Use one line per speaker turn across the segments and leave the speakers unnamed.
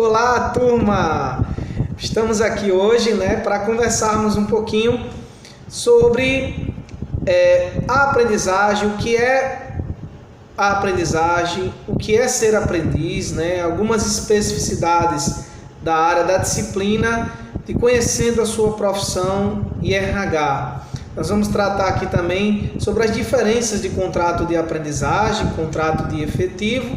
Olá, turma! Estamos aqui hoje, para conversarmos um pouquinho sobre a aprendizagem, o que é a aprendizagem, o que é ser aprendiz, algumas especificidades da área da disciplina de conhecendo a sua profissão e RH. Nós vamos tratar aqui também sobre as diferenças de contrato de aprendizagem, contrato de efetivo,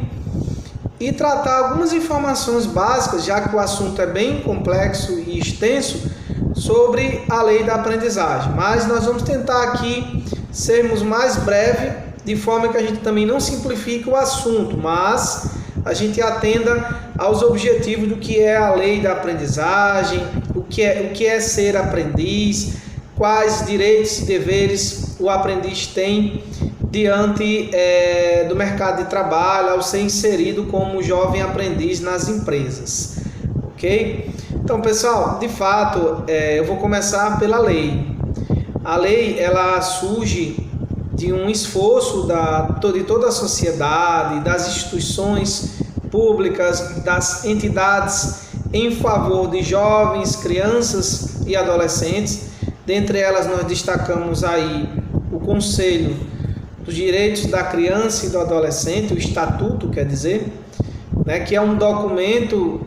e tratar algumas informações básicas, já que o assunto é bem complexo e extenso, sobre a lei da aprendizagem. Mas nós vamos tentar aqui sermos mais breves, de forma que a gente também não simplifique o assunto, mas a gente atenda aos objetivos do que é a lei da aprendizagem, o que é ser aprendiz, quais direitos e deveres o aprendiz tem diante do mercado de trabalho ao ser inserido como jovem aprendiz nas empresas, ok? Então, pessoal, de fato, eu vou começar pela lei. A lei, ela surge de um esforço de toda a sociedade, das instituições públicas, das entidades em favor de jovens, crianças e adolescentes. Dentre elas, nós destacamos aí o Conselho dos Direitos da Criança e do Adolescente, o Estatuto, quer dizer, que é um documento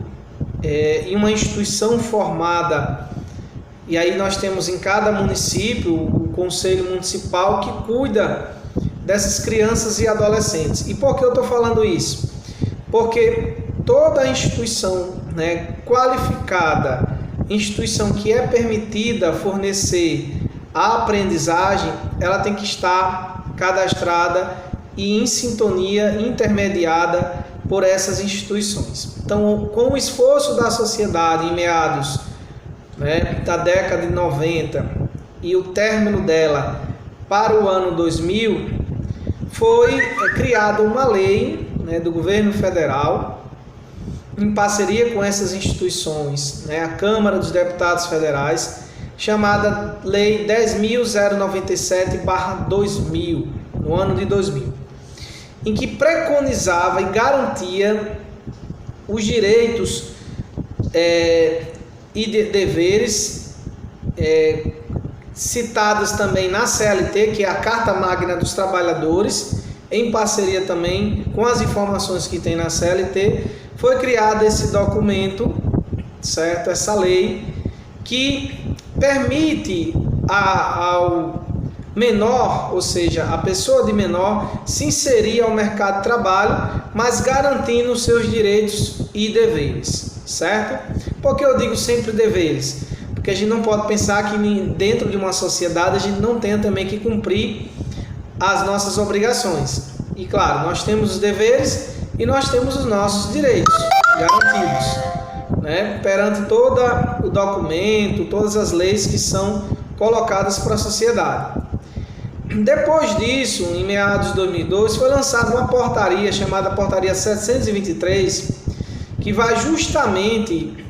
e uma instituição formada, e aí nós temos em cada município o Conselho Municipal que cuida dessas crianças e adolescentes. E por que eu estou falando isso? Porque toda instituição qualificada, instituição que é permitida fornecer a aprendizagem, ela tem que estar cadastrada e em sintonia, intermediada por essas instituições. Então, com o esforço da sociedade em meados da década de 90 e o término dela para o ano 2000, foi criada uma lei do governo federal, em parceria com essas instituições, a Câmara dos Deputados Federais, chamada Lei 10.097/2000, no ano de 2000, em que preconizava e garantia os direitos e deveres citados também na CLT, que é a Carta Magna dos Trabalhadores, em parceria também com as informações que tem na CLT, foi criado esse documento, certo? Essa lei que permite ao menor, ou seja, a pessoa de menor, se inserir ao mercado de trabalho, mas garantindo os seus direitos e deveres, certo? Por que eu digo sempre deveres? Porque a gente não pode pensar que dentro de uma sociedade a gente não tenha também que cumprir as nossas obrigações. E claro, nós temos os deveres e nós temos os nossos direitos garantidos, perante todo o documento, todas as leis que são colocadas para a sociedade. Depois disso, em meados de 2002, foi lançada uma portaria chamada Portaria 723, que vai justamente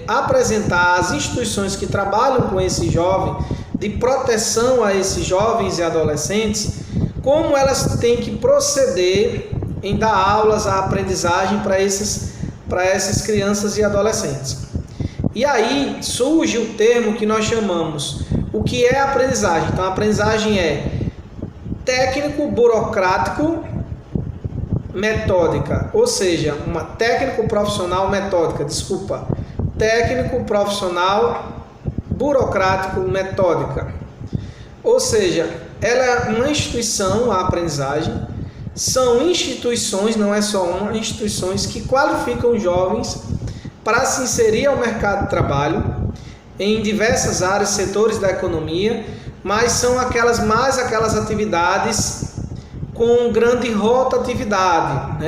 apresentar às instituições que trabalham com esse jovem, de proteção a esses jovens e adolescentes, como elas têm que proceder em dar aulas, a aprendizagem para essas crianças e adolescentes. E aí surge o termo que nós chamamos, o que é aprendizagem? Então, a aprendizagem é técnico, burocrático, metódica, ou seja, uma técnico profissional metódica, técnico profissional burocrático metódica. Ou seja, ela é uma instituição, a aprendizagem, são instituições, não é só uma, instituições que qualificam jovens para se inserir ao mercado de trabalho em diversas áreas, setores da economia, mas são aquelas atividades com grande rotatividade,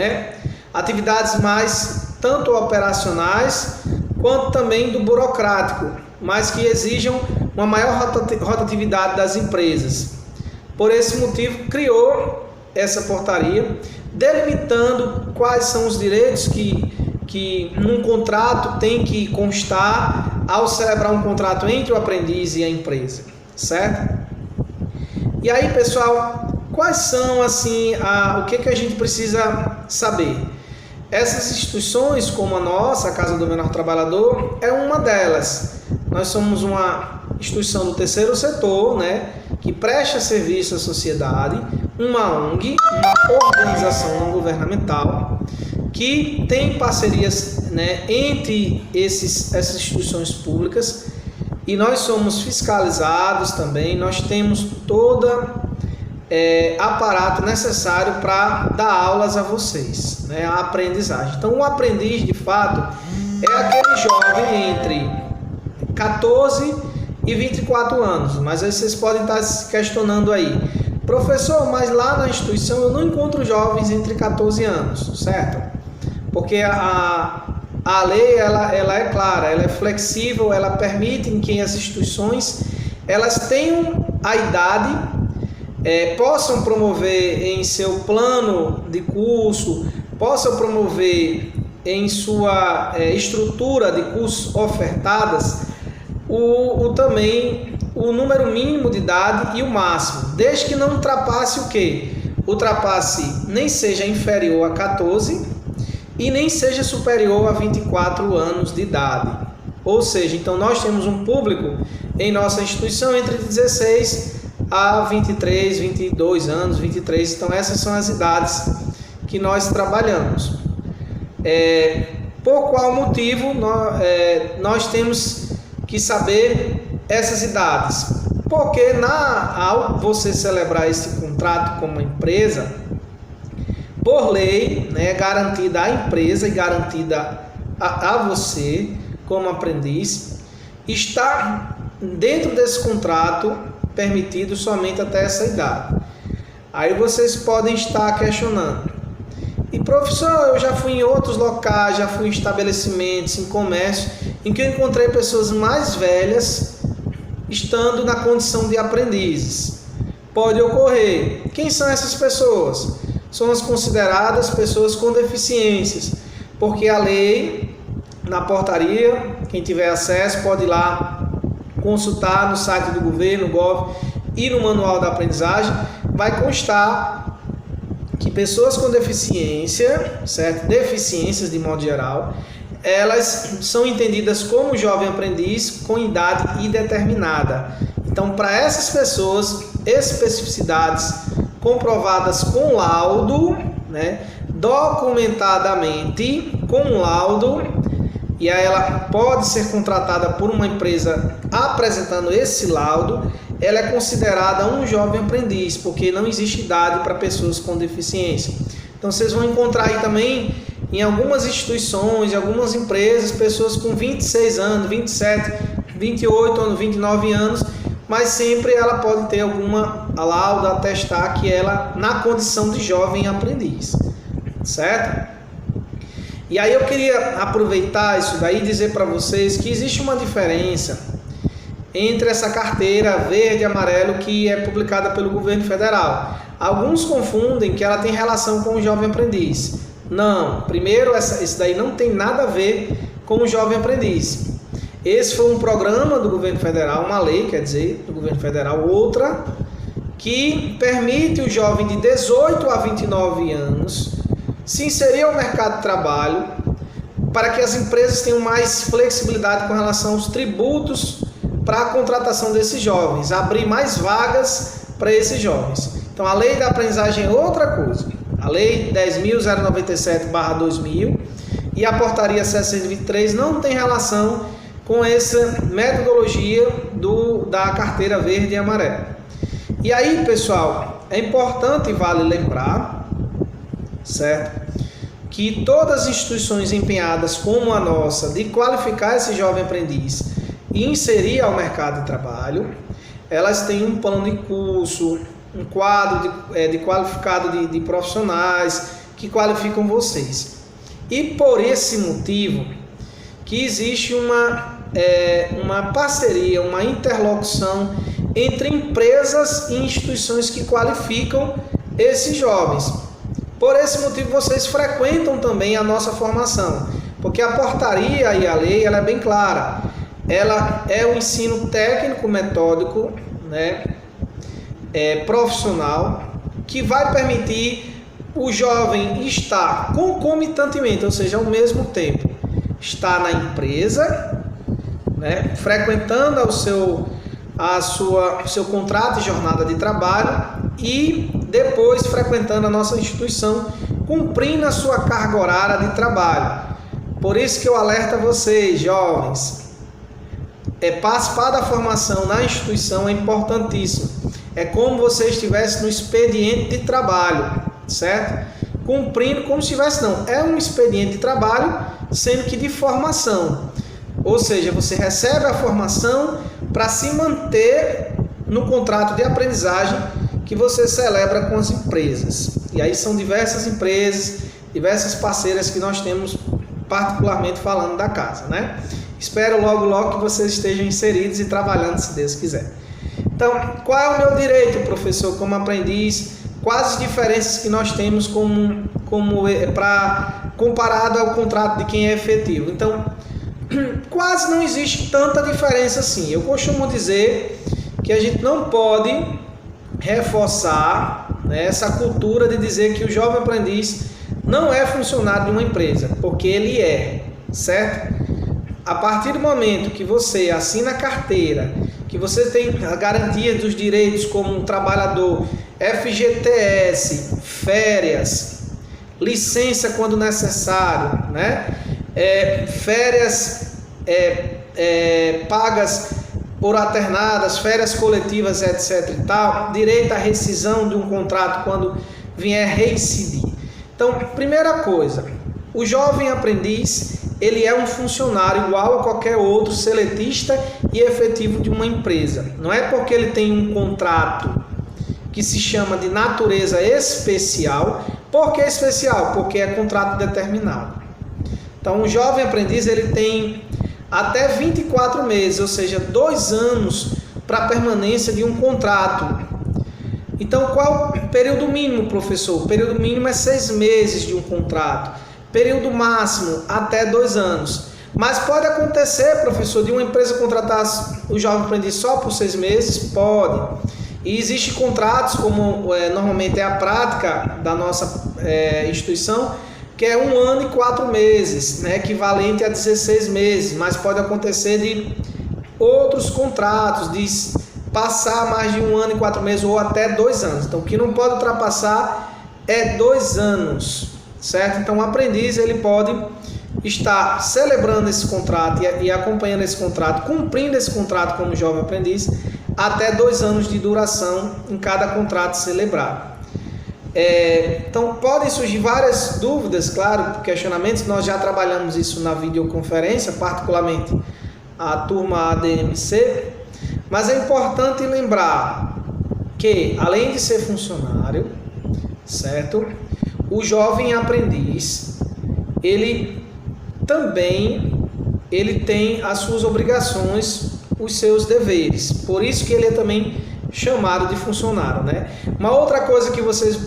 atividades mais tanto operacionais quanto também do burocrático, mas que exijam uma maior rotatividade das empresas. Por esse motivo, criou essa portaria, delimitando quais são os direitos que num contrato tem que constar ao celebrar um contrato entre o aprendiz e a empresa, certo? E aí, pessoal, quais são, assim, o que a gente precisa saber? essas instituições, como a nossa, a Casa do Menor Trabalhador, é uma delas. Nós somos uma instituição do terceiro setor, né, que presta serviço à sociedade, uma ONG, uma organização não governamental, que tem parcerias, né, entre essas instituições públicas, e nós somos fiscalizados também. Nós temos todo aparato necessário para dar aulas a vocês, né, a aprendizagem. Então, o aprendiz, de fato, é aquele jovem entre 14 e 24 anos. Mas aí vocês podem estar se questionando aí: professor, mas lá na instituição eu não encontro jovens entre 14 anos, certo? Porque a lei ela é clara, ela é flexível, ela permite que as instituições elas tenham a idade, possam promover em seu plano de curso, possam promover em sua estrutura de cursos ofertadas também o número mínimo de idade e o máximo, desde que não ultrapasse o quê? Ultrapasse, nem seja inferior a 14 e nem seja superior a 24 anos de idade. Ou seja, então nós temos um público em nossa instituição entre 16 a 23, 22 anos, 23. Então essas são as idades que nós trabalhamos. Por qual motivo nós temos que saber essas idades? Porque ao você celebrar esse contrato com uma empresa, por lei, né, garantida à empresa e garantida a você como aprendiz, está dentro desse contrato permitido somente até essa idade. Aí vocês podem estar questionando: e professor, eu já fui em outros locais, já fui em estabelecimentos, em comércio, em que eu encontrei pessoas mais velhas estando na condição de aprendizes. Pode ocorrer. Quem são essas pessoas? São as consideradas pessoas com deficiências, porque a lei, na portaria, quem tiver acesso pode ir lá consultar no site do governo, Gov, e no manual da aprendizagem, vai constar que pessoas com deficiência, certo? Deficiências de modo geral, elas são entendidas como jovem aprendiz com idade indeterminada. Então, para essas pessoas, especificidades comprovadas com laudo, né, documentadamente com laudo, e aí ela pode ser contratada por uma empresa apresentando esse laudo, ela é considerada um jovem aprendiz, porque não existe idade para pessoas com deficiência. Então vocês vão encontrar aí também em algumas instituições, em algumas empresas, pessoas com 26 anos, 27, 28 anos, 29 anos, mas sempre ela pode ter alguma laudo a atestar que ela na condição de jovem aprendiz, certo? E aí eu queria aproveitar isso daí e dizer para vocês que existe uma diferença entre essa carteira verde e amarelo que é publicada pelo governo federal. Alguns confundem que ela tem relação com o jovem aprendiz. Não, primeiro, isso daí não tem nada a ver com o jovem aprendiz. Esse foi um programa do governo federal, uma lei, quer dizer, do governo federal, outra, que permite o jovem de 18 a 29 anos se inserir ao mercado de trabalho, para que as empresas tenham mais flexibilidade com relação aos tributos para a contratação desses jovens, abrir mais vagas para esses jovens. Então a lei da aprendizagem é outra coisa. A lei 10.097/2000 e a portaria 723 não tem relação com essa metodologia da carteira verde e amarela. E aí, pessoal, é importante e vale lembrar, certo, que todas as instituições empenhadas como a nossa de qualificar esse jovem aprendiz e inserir ao mercado de trabalho, elas têm um plano de curso, um quadro de qualificado de profissionais que qualificam vocês. E por esse motivo que existe uma parceria, uma interlocução entre empresas e instituições que qualificam esses jovens. Por esse motivo vocês frequentam também a nossa formação, porque a portaria e a lei ela é bem clara. Ela é o ensino técnico metódico, né, profissional, que vai permitir o jovem está concomitantemente, ou seja, ao mesmo tempo, está na empresa, né, frequentando o seu contrato de jornada de trabalho e depois frequentando a nossa instituição, cumprindo a sua carga horária de trabalho. Por isso que eu alerto a vocês, jovens, participar da formação na instituição é importantíssimo. É como você estivesse no expediente de trabalho, certo? Cumprindo como se estivesse, não. É um expediente de trabalho, sendo que de formação. Ou seja, você recebe a formação para se manter no contrato de aprendizagem que você celebra com as empresas. E aí são diversas empresas, diversas parceiras que nós temos, particularmente falando da casa, né? Espero logo que vocês estejam inseridos e trabalhando, se Deus quiser. Então, qual é o meu direito, professor, como aprendiz? Quais as diferenças que nós temos comparado ao contrato de quem é efetivo? Então, quase não existe tanta diferença assim. Eu costumo dizer que a gente não pode reforçar, né, essa cultura de dizer que o jovem aprendiz não é funcionário de uma empresa, porque ele é, certo? A partir do momento que você assina a carteira, que você tem a garantia dos direitos como um trabalhador, FGTS, férias, licença quando necessário, né? Férias pagas por alternadas, férias coletivas, etc. e tal, direito à rescisão de um contrato quando vier reincidir. Então, primeira coisa, o jovem aprendiz, ele é um funcionário igual a qualquer outro seletista e efetivo de uma empresa. Não é porque ele tem um contrato que se chama de natureza especial. Por que especial? Porque é contrato determinado. Então, um jovem aprendiz, ele tem até 24 meses, ou seja, 2 anos para a permanência de um contrato. Então, qual o período mínimo, professor? O período mínimo é 6 meses de um contrato. Período máximo, até 2 anos. Mas pode acontecer, professor, de uma empresa contratar o jovem aprendiz só por 6 meses? Pode. E existem contratos, como normalmente é a prática da nossa instituição, que é 1 ano e 4 meses, né, equivalente a 16 meses. Mas pode acontecer de outros contratos, de passar mais de 1 ano e 4 meses ou até 2 anos. Então, o que não pode ultrapassar é 2 anos, certo? Então, o aprendiz, ele pode estar celebrando esse contrato e acompanhando esse contrato, cumprindo esse contrato como jovem aprendiz, até 2 anos de duração em cada contrato celebrado. Então, podem surgir várias dúvidas, claro, questionamentos. Nós já trabalhamos isso na videoconferência, particularmente a turma ADMC, mas é importante lembrar que, além de ser funcionário, certo? O jovem aprendiz, ele também tem as suas obrigações, os seus deveres. Por isso que ele é também chamado de funcionário, né? Uma outra coisa que vocês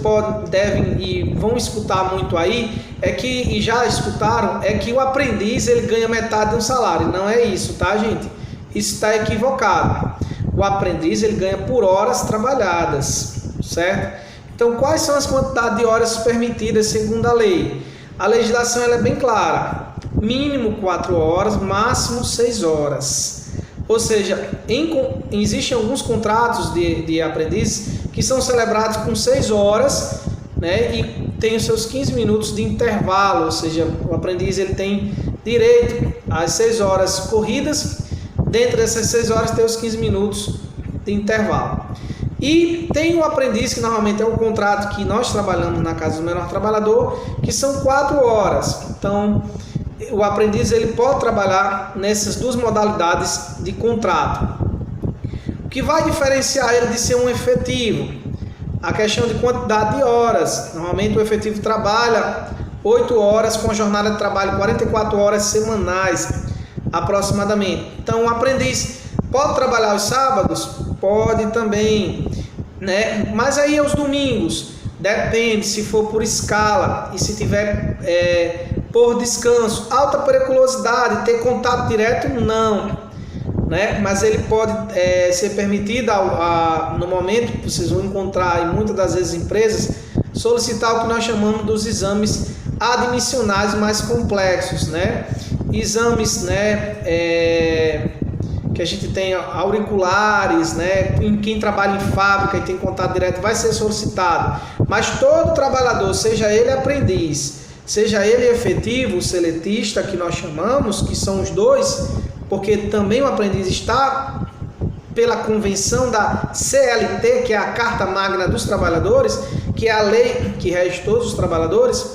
devem e vão escutar muito aí e já escutaram, é que o aprendiz, ele ganha metade de um salário. Não é isso, tá, gente? Isso está equivocado. O aprendiz, ele ganha por horas trabalhadas, certo? Então, quais são as quantidades de horas permitidas segundo a lei? A legislação, ela é bem clara. Mínimo 4 horas, máximo 6 horas. Ou seja, existem alguns contratos de aprendiz que são celebrados com 6 horas, né, e tem os seus 15 minutos de intervalo. Ou seja, o aprendiz, ele tem direito às 6 horas corridas. Dentro dessas 6 horas tem os 15 minutos de intervalo. E tem o aprendiz, que normalmente é o contrato que nós trabalhamos na Casa do Menor Trabalhador, que são 4 horas. Então, o aprendiz, ele pode trabalhar nessas duas modalidades de contrato. O que vai diferenciar ele de ser um efetivo? A questão de quantidade de horas. Normalmente o efetivo trabalha 8 horas com a jornada de trabalho 44 horas semanais, aproximadamente. Então, o aprendiz pode trabalhar os sábados? Pode também, né? Mas aí aos domingos, depende se for por escala e se tiver por descanso. Alta periculosidade, ter contato direto, não, né? Mas ele pode ser permitido no momento que vocês vão encontrar em muitas das vezes empresas, solicitar o que nós chamamos dos exames admissionais mais complexos, né? Exames, né, que a gente tem auriculares, né? Quem trabalha em fábrica e tem contato direto vai ser solicitado. Mas todo trabalhador, seja ele aprendiz, seja ele efetivo, seletista, que nós chamamos, que são os dois, porque também o aprendiz está pela convenção da CLT, que é a Carta Magna dos Trabalhadores, que é a lei que rege todos os trabalhadores,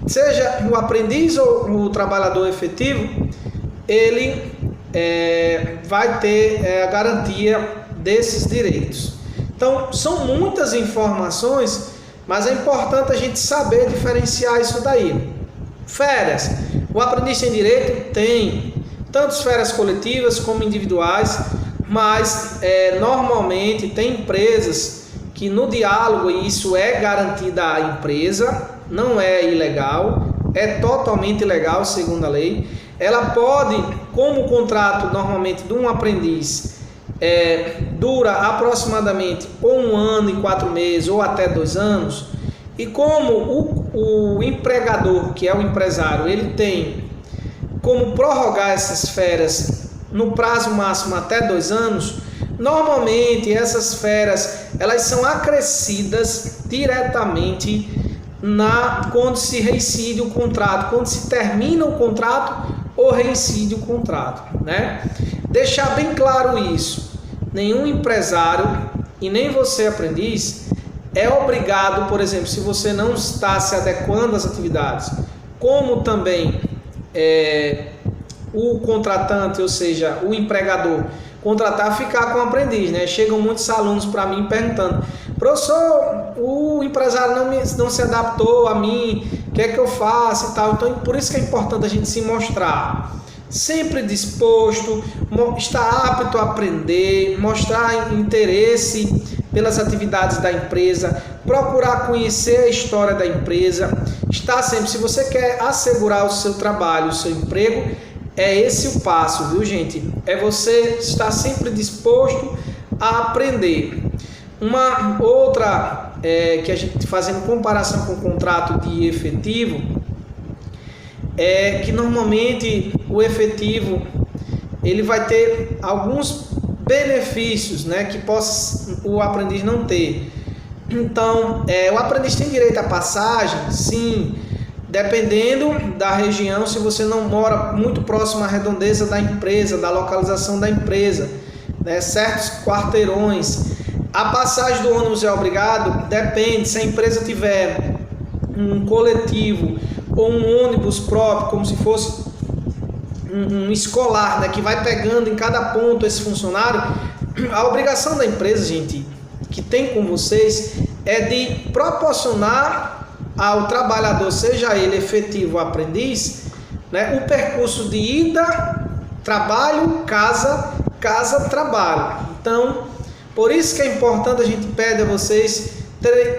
seja o aprendiz ou o trabalhador efetivo, ele vai ter a garantia desses direitos. Então, são muitas informações, mas é importante a gente saber diferenciar isso daí. Férias. O aprendiz tem direito? Tem. Tanto férias coletivas como individuais, mas normalmente tem empresas que no diálogo, e isso é garantido à empresa, não é ilegal, é totalmente legal segundo a lei. Ela pode, como o contrato normalmente de um aprendiz dura aproximadamente ou 1 ano e 4 meses ou até 2 anos, e como o empregador, que é o empresário, ele tem como prorrogar essas férias no prazo máximo até 2 anos, normalmente essas férias elas são acrescidas diretamente quando se reincide o contrato, quando se termina o contrato ou reincide o contrato, né? Deixar bem claro isso, nenhum empresário e nem você aprendiz é obrigado, por exemplo, se você não está se adequando às atividades, como também o contratante, ou seja, o empregador, contratar, ficar com o aprendiz, né? Chegam muitos alunos para mim perguntando: professor, o empresário não se adaptou a mim, o que é que eu faço e tal. Então, por isso que é importante a gente se mostrar sempre disposto, estar apto a aprender, mostrar interesse pelas atividades da empresa, procurar conhecer a história da empresa, estar sempre, se você quer assegurar o seu trabalho, o seu emprego, é esse o passo, viu, gente? É você estar sempre disposto a aprender. Uma outra, que a gente fazendo comparação com o contrato de efetivo, é que normalmente o efetivo ele vai ter alguns benefícios, né, que o aprendiz não ter. Então, o aprendiz tem direito à passagem? Sim. Dependendo da região, se você não mora muito próximo à redondeza da empresa, da localização da empresa, né, certos quarteirões. A passagem do ônibus é obrigado? Depende. Se a empresa tiver um coletivo ou um ônibus próprio, como se fosse um escolar, né, que vai pegando em cada ponto esse funcionário, a obrigação da empresa, gente, que tem com vocês, é de proporcionar ao trabalhador, seja ele efetivo ou aprendiz, né, o percurso de ida, trabalho, casa, casa, trabalho. Então, por isso que é importante, a gente pede a vocês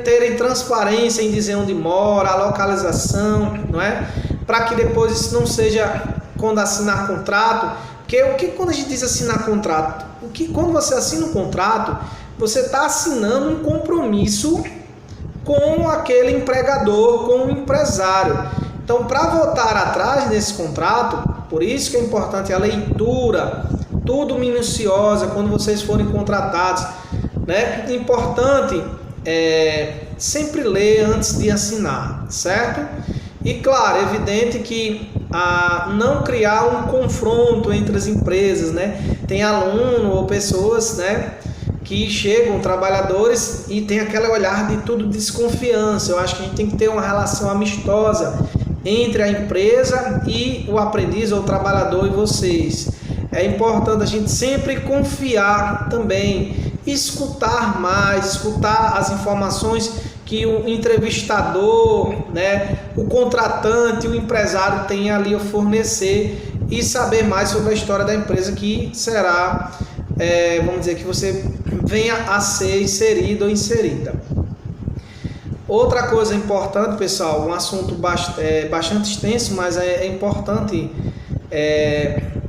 terem transparência em dizer onde mora, a localização, não é? Para que depois isso não seja quando assinar contrato, porque quando a gente diz assinar contrato, quando você assina um contrato, você está assinando um compromisso com aquele empregador, com o empresário. Então, para voltar atrás nesse contrato, por isso que é importante a leitura, tudo minuciosa, quando vocês forem contratados, né? Importante sempre ler antes de assinar, certo? E claro, é evidente que não criar um confronto entre as empresas, né? Tem aluno ou pessoas, né, que chegam, trabalhadores, e tem aquele olhar de tudo desconfiança. Eu acho que a gente tem que ter uma relação amistosa entre a empresa e o aprendiz ou o trabalhador e vocês. É importante a gente sempre confiar também, escutar mais, escutar as informações que o entrevistador, né, o contratante, o empresário tem ali a fornecer e saber mais sobre a história da empresa, que será, vamos dizer, que você venha a ser inserido ou inserida. Outra coisa importante, pessoal, um assunto bastante extenso, mas é importante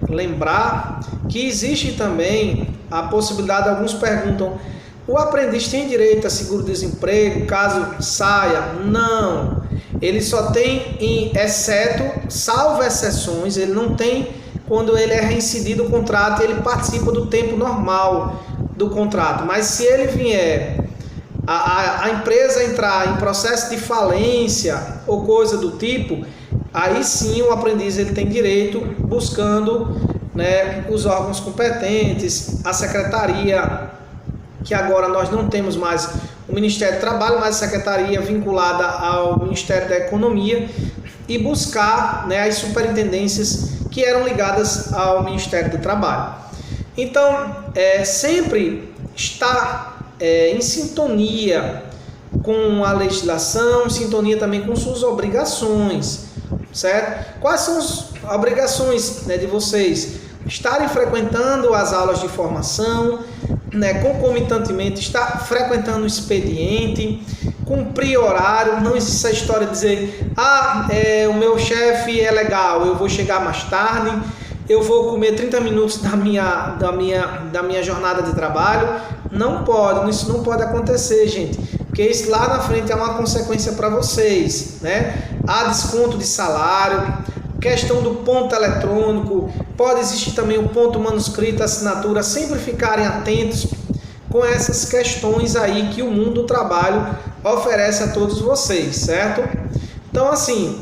lembrar que existe também a possibilidade, alguns perguntam: o aprendiz tem direito a seguro-desemprego caso saia? Não. Ele só tem, salvo exceções, ele não tem quando ele é reincidido o contrato, ele participa do tempo normal do contrato. Mas se ele vier, a empresa entrar em processo de falência ou coisa do tipo, aí sim o aprendiz ele tem direito, buscando, né, os órgãos competentes, a secretaria, que agora nós não temos mais o Ministério do Trabalho, mas a secretaria vinculada ao Ministério da Economia, e buscar, né, as superintendências que eram ligadas ao Ministério do Trabalho. Então, sempre está em sintonia com a legislação, em sintonia também com suas obrigações, certo? Quais são as obrigações, né, de vocês? Estarem frequentando as aulas de formação, né, concomitantemente, estar frequentando o expediente, cumprir horário. Não existe essa história de dizer, o meu chefe é legal, eu vou chegar mais tarde, eu vou comer 30 minutos da minha jornada de trabalho. Não pode, isso não pode acontecer, gente, porque isso lá na frente é uma consequência para vocês, né? Há desconto de salário, questão do ponto eletrônico, pode existir também o ponto manuscrito, assinatura. Sempre ficarem atentos com essas questões aí que o mundo do trabalho oferece a todos vocês, certo? Então, assim,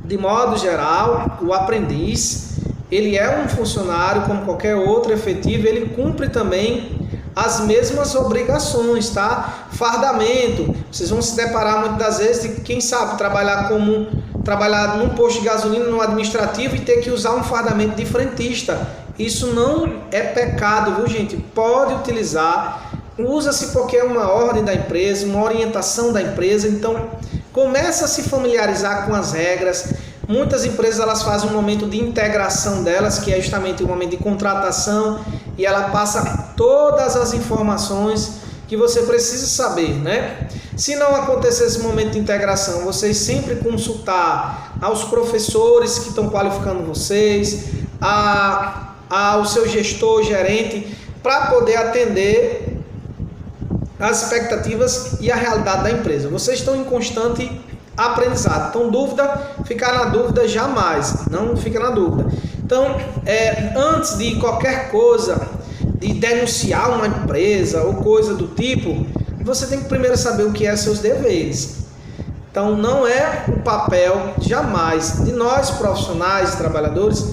de modo geral, o aprendiz, ele é um funcionário como qualquer outro efetivo, ele cumpre também as mesmas obrigações, tá? Fardamento, vocês vão se deparar muitas das vezes de, quem sabe, trabalhar num posto de gasolina, no administrativo, e ter que usar um fardamento de frentista. Isso não é pecado, viu, gente? Pode utilizar, usa-se porque é uma ordem da empresa, uma orientação da empresa. Então, começa a se familiarizar com as regras. Muitas empresas, elas fazem um momento de integração delas, que é justamente o momento de contratação, e ela passa todas as informações que você precisa saber, né? Se não acontecer esse momento de integração, vocês sempre consultar aos professores que estão qualificando vocês, ao seu gestor, gerente, para poder atender as expectativas e a realidade da empresa. Vocês estão em constante aprendizado. Então, ficar na dúvida jamais, não fica na dúvida. Então, antes de qualquer coisa, de denunciar uma empresa ou coisa do tipo, você tem que primeiro saber o que é seus deveres. Então, não é o papel jamais de nós profissionais, trabalhadores,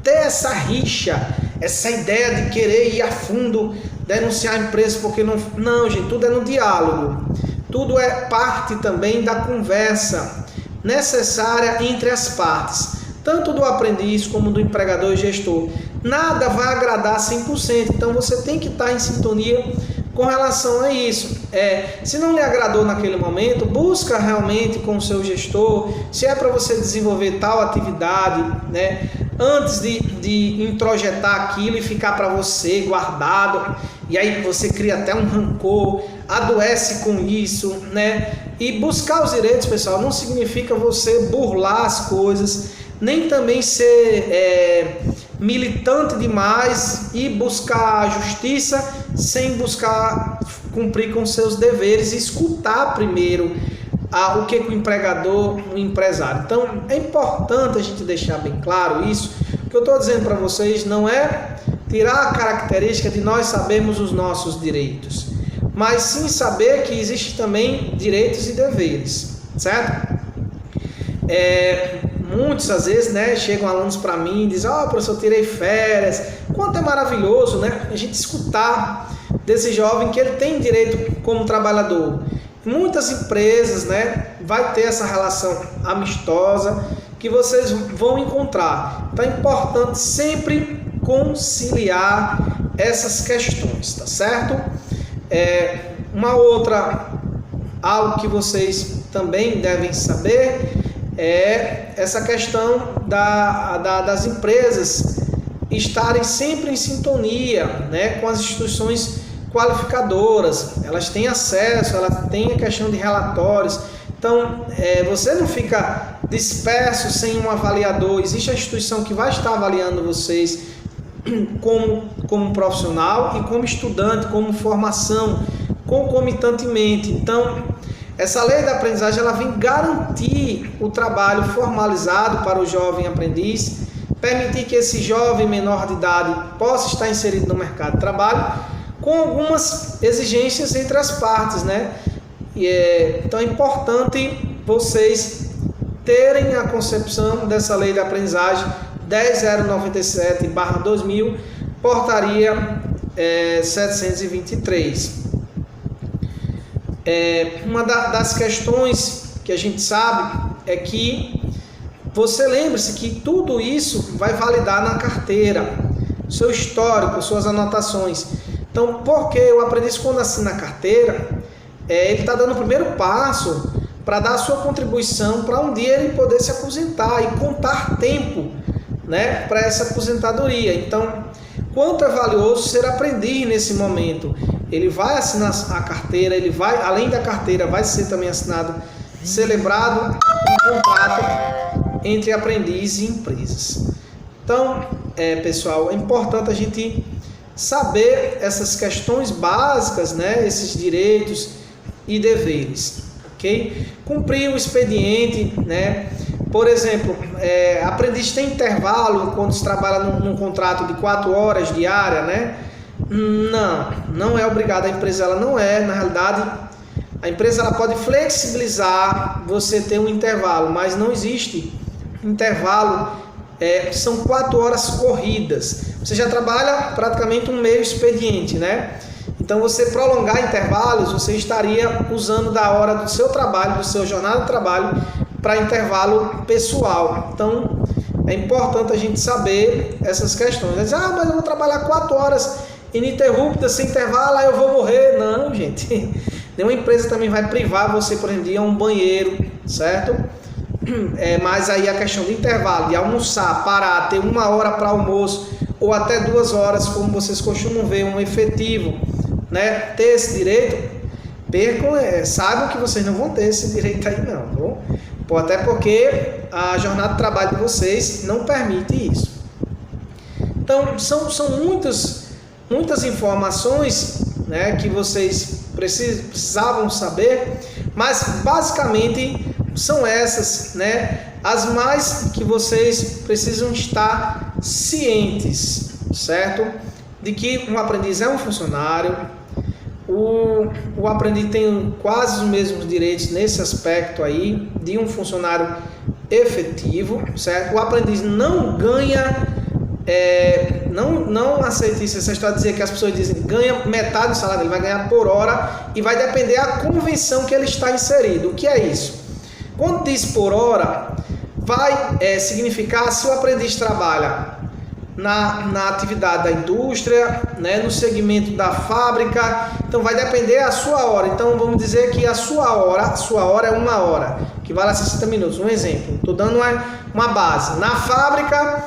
ter essa rixa, essa ideia de querer ir a fundo, denunciar a empresa porque não, gente, tudo é no diálogo. Tudo é parte também da conversa necessária entre as partes, tanto do aprendiz como do empregador e gestor. Nada vai agradar 100%, então você tem que estar em sintonia com relação a isso. Se não lhe agradou naquele momento, busca realmente com o seu gestor, se é para você desenvolver tal atividade, né? Antes de introjetar aquilo e ficar para você guardado, e aí você cria até um rancor, adoece com isso, né? E buscar os direitos, pessoal, não significa você burlar as coisas, nem também ser militante demais e buscar a justiça sem buscar cumprir com seus deveres e escutar primeiro o que o empregador, o empresário. Então, é importante a gente deixar bem claro isso. O que eu estou dizendo para vocês não é tirar a característica de nós sabermos os nossos direitos, mas sim saber que existe também direitos e deveres, certo? Muitas às vezes, né, chegam alunos para mim e dizem, professor, tirei férias. Quanto é maravilhoso, né, a gente escutar desse jovem que ele tem direito como trabalhador. Muitas empresas, né, vai ter essa relação amistosa que vocês vão encontrar. Então é importante sempre conciliar essas questões, tá certo? Algo que vocês também devem saber é essa questão das empresas estarem sempre em sintonia, né, com as instituições qualificadoras. Elas têm acesso, elas têm a questão de relatórios. Então, você não fica disperso sem um avaliador. Existe a instituição que vai estar avaliando vocês como profissional e como estudante, como formação. concomitantemente. Então, essa lei da aprendizagem ela vem garantir o trabalho formalizado para o jovem aprendiz, permitir que esse jovem menor de idade possa estar inserido no mercado de trabalho, com algumas exigências entre as partes, né? Então é importante vocês terem a concepção dessa lei da aprendizagem 10.097/2000, portaria 723. Uma das questões que a gente sabe é que você lembre-se que tudo isso vai validar na carteira, seu histórico, suas anotações. Então, porque o aprendiz, quando assina a carteira, ele está dando o primeiro passo para dar a sua contribuição para um dia ele poder se aposentar e contar tempo, né, para essa aposentadoria. Então, quanto é valioso ser aprendiz nesse momento. Ele vai assinar a carteira, ele vai, além da carteira, vai ser também assinado, celebrado um contrato entre aprendiz e empresas. Então, pessoal, é importante a gente saber essas questões básicas, né, esses direitos e deveres, ok? Cumprir o expediente, né? Por exemplo, aprendiz tem intervalo quando se trabalha num contrato de 4 horas diária, né? Não é obrigado. A empresa ela não é, na realidade, a empresa ela pode flexibilizar você ter um intervalo, mas não existe intervalo. São 4 horas corridas. Você já trabalha praticamente um meio expediente, né? Então, você prolongar intervalos, você estaria usando da hora do seu trabalho, do seu jornada de trabalho, para intervalo pessoal. Então, é importante a gente saber essas questões. Mas eu vou trabalhar 4 horas ininterruptas, sem intervalo, aí eu vou morrer. Não, gente. Nenhuma empresa também vai privar você, por exemplo, de ir a um banheiro, certo? Mas aí a questão do intervalo, de almoçar, parar, ter 1 hora para almoço, ou até 2 horas, como vocês costumam ver, um efetivo, né? Ter esse direito, saibam que vocês não vão ter esse direito aí não, tá bom? Até porque a jornada de trabalho de vocês não permite isso. Então, são muitas informações, né, que vocês precisavam saber, mas basicamente são essas, né, as mais que vocês precisam estar cientes, certo? De que um aprendiz é um funcionário, o aprendiz tem quase os mesmos direitos nesse aspecto aí de um funcionário efetivo, certo? O aprendiz não ganha, não aceita isso, essa história de dizer que as pessoas dizem ganha metade do salário, ele vai ganhar por hora e vai depender da convenção que ele está inserido. O que é isso? Quando diz por hora, vai significar se o aprendiz trabalha na atividade da indústria, né, no segmento da fábrica, então vai depender a sua hora. Então vamos dizer que a sua hora é 1 hora, que vale a 60 minutos. Um exemplo, estou dando uma base. Na fábrica,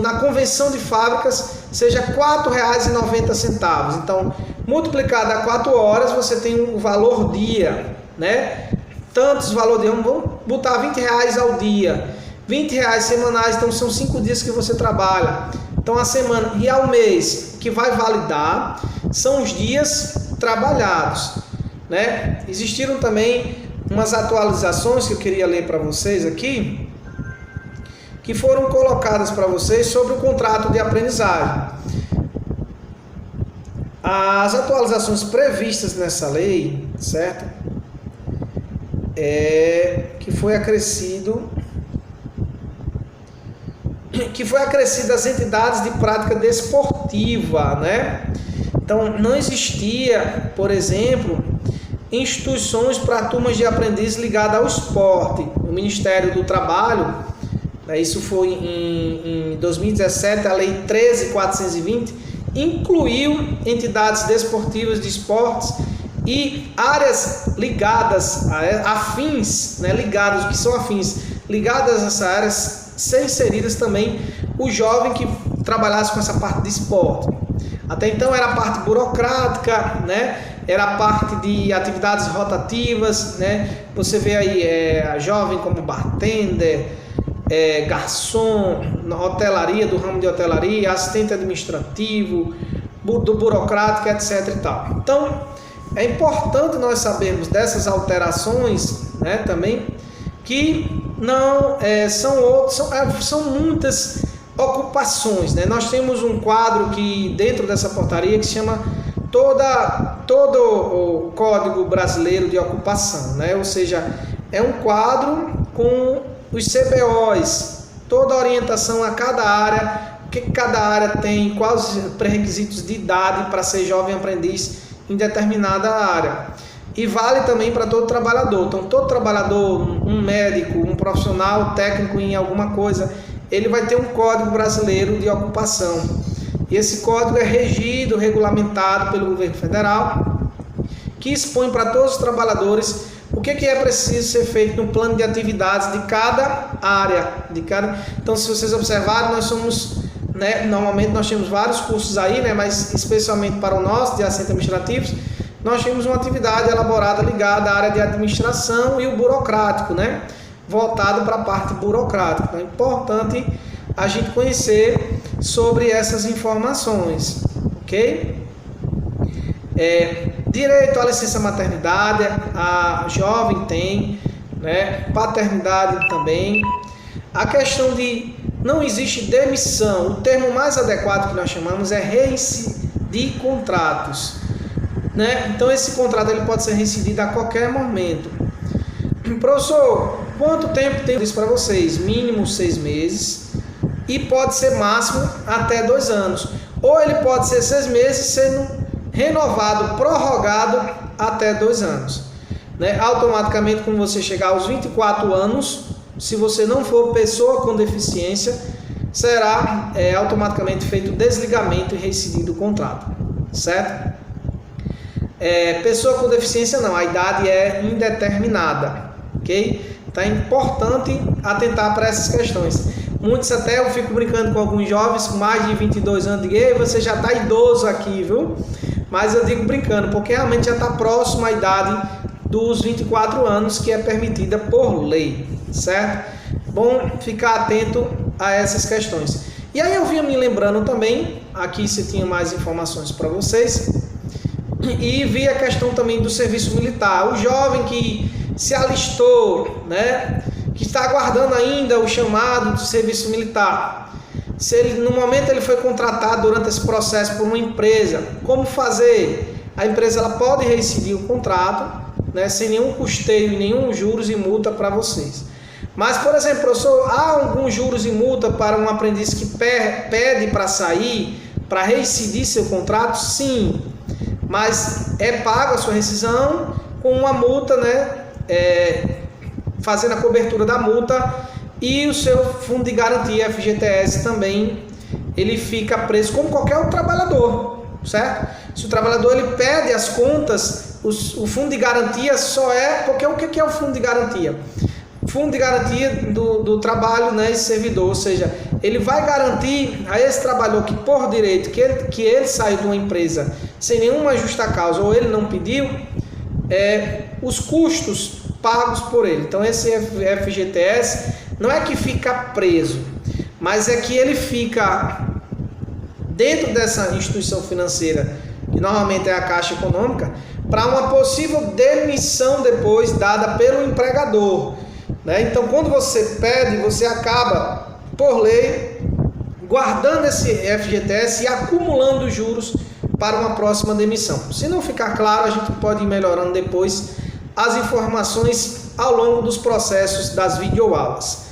na convenção de fábricas, seja R$ 4,90. Então, multiplicado a 4 horas, você tem um valor dia, né? Tantos valor dia, vamos botar R$20 ao dia. R$20 semanais, então são 5 dias que você trabalha. Então a semana e ao mês, que vai validar são os dias trabalhados, né? Existiram também umas atualizações que eu queria ler para vocês aqui, que foram colocadas para vocês sobre o contrato de aprendizagem. As atualizações previstas nessa lei, certo? Que foi acrescido as entidades de prática desportiva, né? Então, não existia, por exemplo, instituições para turmas de aprendiz ligadas ao esporte. O Ministério do Trabalho, isso foi em 2017, a Lei 13.420, incluiu entidades desportivas de esportes e áreas ligadas, afins, né? Ligadas, o que são afins, ligadas a essas áreas, ser inseridas também o jovem que trabalhasse com essa parte de esporte. Até então era a parte burocrática, né? Era a parte de atividades rotativas, né? Você vê aí a jovem como bartender, garçom, na hotelaria, do ramo de hotelaria, assistente administrativo, do burocrático, etc. e tal. Então, é importante nós sabermos dessas alterações, né, também, que não são muitas ocupações, né? Nós temos um quadro que dentro dessa portaria que se chama todo o Código Brasileiro de Ocupação, né? Ou seja, é um quadro com os CBOs, toda a orientação a cada área, o que cada área tem, quais os pré-requisitos de idade para ser jovem aprendiz em determinada área. E vale também para todo trabalhador. Então, todo trabalhador, um médico, um profissional técnico em alguma coisa, ele vai ter um Código Brasileiro de Ocupação. E esse código é regido, regulamentado pelo governo federal, que expõe para todos os trabalhadores o que é preciso ser feito no plano de atividades de cada área. Então, se vocês observarem, nós somos, né, normalmente nós temos vários cursos aí, né, mas especialmente para o nosso, de assistentes administrativos, nós temos uma atividade elaborada ligada à área de administração e o burocrático, né, voltado para a parte burocrática. Então, é importante a gente conhecer sobre essas informações, ok? Direito à licença maternidade, a jovem tem, né? Paternidade também. A questão de não existe demissão, o termo mais adequado que nós chamamos é reincidir de contratos, né? Então esse contrato ele pode ser reincidido a qualquer momento. Professor, quanto tempo tem isso para vocês? Mínimo 6 meses e pode ser máximo até 2 anos. Ou ele pode ser 6 meses sendo renovado, prorrogado até 2 anos. Né? Automaticamente, quando você chegar aos 24 anos, se você não for pessoa com deficiência, será automaticamente feito o desligamento e reincidido o contrato. Certo? Pessoa com deficiência não, a idade é indeterminada. Ok? Então é importante atentar para essas questões. Muitos até, eu fico brincando com alguns jovens com mais de 22 anos, de você já está idoso aqui, viu? Mas eu digo brincando, porque realmente já está próximo à idade dos 24 anos que é permitida por lei, certo? Bom ficar atento a essas questões. E aí eu vinha me lembrando também, aqui se tinha mais informações para vocês, e vi a questão também do serviço militar. O jovem que se alistou, né, que está aguardando ainda o chamado do serviço militar. Se ele, no momento ele foi contratado durante esse processo por uma empresa, como fazer? A empresa ela pode reincidir o contrato, né, sem nenhum custeio, nenhum juros e multa para vocês. Mas, por exemplo, professor, há alguns juros e multa para um aprendiz que pede para sair, para reincidir seu contrato? Sim, mas é pago a sua rescisão com uma multa, né, fazendo a cobertura da multa. E o seu fundo de garantia FGTS também, ele fica preso como qualquer outro trabalhador, certo? Se o trabalhador ele pede as contas, o fundo de garantia só porque o que é o fundo de garantia? O fundo de garantia do trabalho, né, esse servidor, ou seja, ele vai garantir a esse trabalhador que por direito, que ele saiu de uma empresa sem nenhuma justa causa ou ele não pediu, os custos pagos por ele. Então esse FGTS não é que fica preso, mas é que ele fica dentro dessa instituição financeira, que normalmente é a Caixa Econômica, para uma possível demissão depois dada pelo empregador. Né? Então, quando você pede, você acaba, por lei, guardando esse FGTS e acumulando juros para uma próxima demissão. Se não ficar claro, a gente pode ir melhorando depois as informações ao longo dos processos das videoaulas.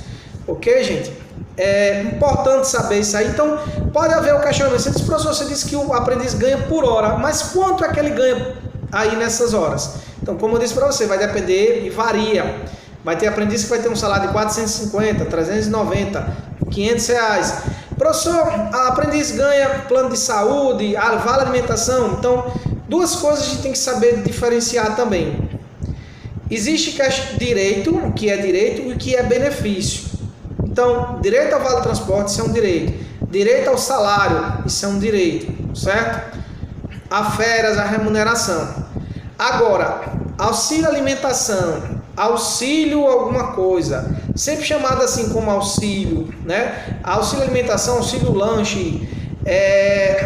Ok, gente? É importante saber isso aí. Então, pode haver o questionamento. Você disse, professor, você disse que o aprendiz ganha por hora, mas quanto é que ele ganha aí nessas horas? Então, como eu disse para você, vai depender e varia. Vai ter aprendiz que vai ter um salário de 450, 390, 500 reais. Professor, a aprendiz ganha plano de saúde, vale alimentação. Então, duas coisas a gente tem que saber diferenciar também. Existe direito, o que é direito e o que é benefício. Então, direito ao vale transporte, isso é um direito. Direito ao salário, isso é um direito, certo? A férias, a remuneração. Agora, auxílio alimentação, auxílio alguma coisa, sempre chamado assim como auxílio, né? Auxílio alimentação, auxílio lanche,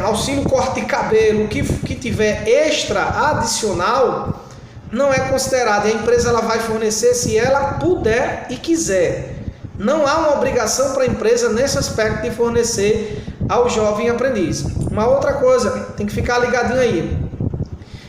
auxílio corte de cabelo, o que tiver extra, adicional, não é considerado. E a empresa ela vai fornecer se ela puder e quiser. Não há uma obrigação para a empresa nesse aspecto de fornecer ao jovem aprendiz. Uma outra coisa, tem que ficar ligadinho aí.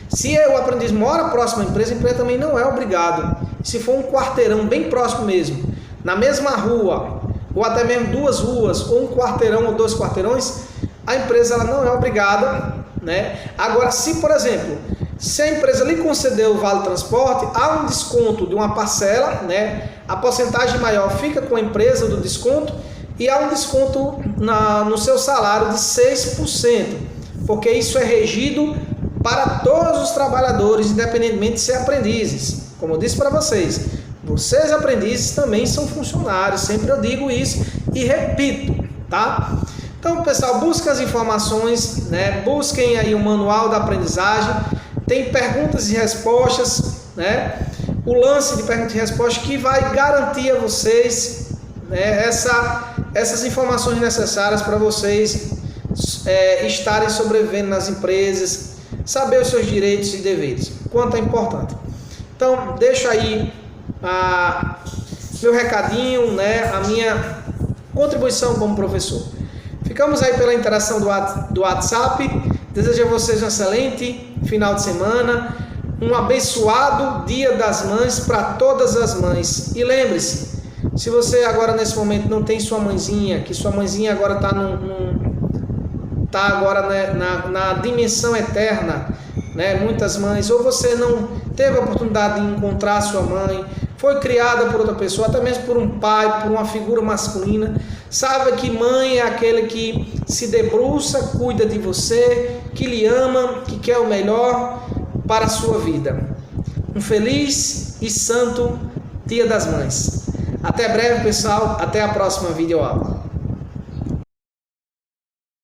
Se o aprendiz mora próximo à empresa, a empresa também não é obrigado. Se for um quarteirão bem próximo mesmo, na mesma rua, ou até mesmo 2 ruas, ou um quarteirão ou 2 quarteirões, a empresa ela não é obrigada, né? Agora, se por exemplo, se a empresa lhe concedeu o vale transporte, há um desconto de uma parcela, né? A porcentagem maior fica com a empresa do desconto e há um desconto no seu salário de 6%, porque isso é regido para todos os trabalhadores, independentemente de ser aprendizes. Como eu disse para vocês, vocês aprendizes também são funcionários, sempre eu digo isso e repito, tá? Então, pessoal, busquem as informações, né? Busquem aí o manual da aprendizagem, tem perguntas e respostas, né? O lance de perguntas e respostas que vai garantir a vocês, né, essas informações necessárias para vocês estarem sobrevivendo nas empresas, saber os seus direitos e deveres, quanto é importante. Então, deixo aí meu recadinho, né, a minha contribuição como professor. Ficamos aí pela interação do WhatsApp. Desejo a vocês um excelente final de semana, um abençoado Dia das Mães para todas as mães. E lembre-se, se você agora nesse momento não tem sua mãezinha, que sua mãezinha agora está agora, né, na dimensão eterna, né? Muitas mães, ou você não teve a oportunidade de encontrar sua mãe, foi criada por outra pessoa, até mesmo por um pai, por uma figura masculina, saiba que mãe é aquele que se debruça, cuida de você, que lhe ama, que quer o melhor para a sua vida. Um feliz e santo Dia das Mães. Até breve, pessoal. Até a próxima videoaula.